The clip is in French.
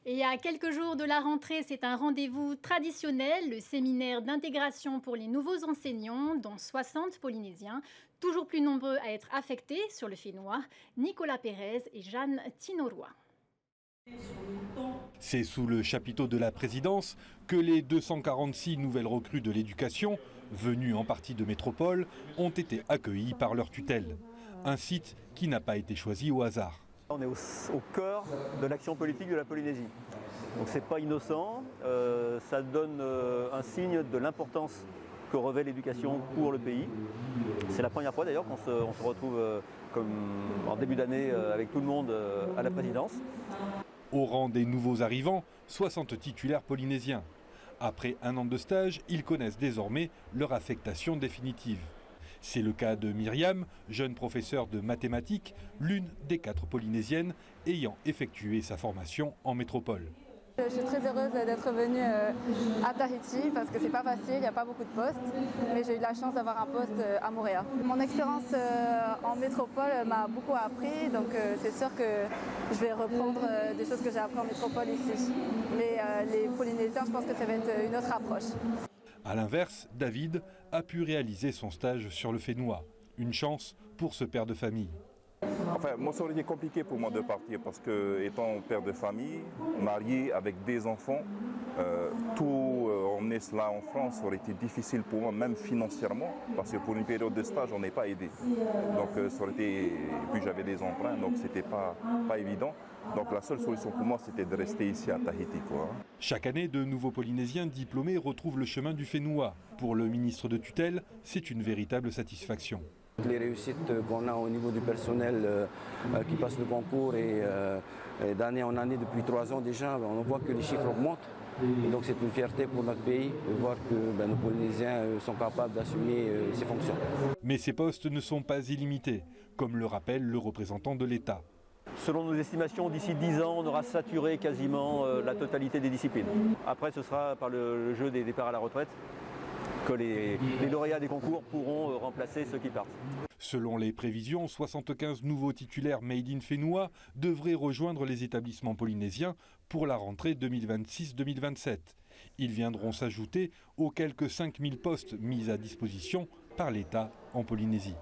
Et à quelques jours de la rentrée, c'est un rendez-vous traditionnel, le séminaire d'intégration pour les nouveaux enseignants, dont 60 Polynésiens, toujours plus nombreux à être affectés sur le Fénois, Nicolas Pérez et Jeanne Tinoroy. C'est sous le chapiteau de la présidence que les 246 nouvelles recrues de l'éducation, venues en partie de métropole, ont été accueillies par leur tutelle. Un site qui n'a pas été choisi au hasard. On est au cœur de l'action politique de la Polynésie. Donc c'est pas innocent, ça donne un signe de l'importance que revêt l'éducation pour le pays. C'est la première fois d'ailleurs qu'on se retrouve comme en début d'année avec tout le monde à la présidence. Au rang des nouveaux arrivants, 60 titulaires polynésiens. Après un an de stage, ils connaissent désormais leur affectation définitive. C'est le cas de Myriam, jeune professeure de mathématiques, l'une des 4 Polynésiennes ayant effectué sa formation en métropole. Je suis très heureuse d'être venue à Tahiti parce que c'est pas facile, il n'y a pas beaucoup de postes, mais j'ai eu la chance d'avoir un poste à Moorea. Mon expérience en métropole m'a beaucoup appris, donc c'est sûr que je vais reprendre des choses que j'ai apprises en métropole ici. Mais les Polynésiens, je pense que ça va être une autre approche. A l'inverse, David a pu réaliser son stage sur le Fénois. Une chance pour ce père de famille. Enfin, moi, ça aurait été compliqué pour moi de partir parce que, étant père de famille, marié avec des enfants, tout emmener cela en France aurait été difficile pour moi, même financièrement, parce que pour une période de stage, on n'est pas aidé. Donc, ça aurait été. Et puis, j'avais des emprunts, donc c'était pas évident. Donc, la seule solution pour moi, c'était de rester ici à Tahiti, quoi. Chaque année, de nouveaux Polynésiens diplômés retrouvent le chemin du Fénois. Pour le ministre de tutelle, c'est une véritable satisfaction. Les réussites qu'on a au niveau du personnel qui passe le concours et d'année en année depuis 3 ans déjà, on voit que les chiffres augmentent. Et donc c'est une fierté pour notre pays de voir que nos Polynésiens sont capables d'assumer ces fonctions. Mais ces postes ne sont pas illimités, comme le rappelle le représentant de l'État. Selon nos estimations, d'ici 10 ans, on aura saturé quasiment la totalité des disciplines. Après, ce sera par le jeu des départs à la retraite que les lauréats des concours pourront remplacer ceux qui partent. Selon les prévisions, 75 nouveaux titulaires Made in Fénois devraient rejoindre les établissements polynésiens pour la rentrée 2026-2027. Ils viendront s'ajouter aux quelques 5000 postes mis à disposition par l'État en Polynésie.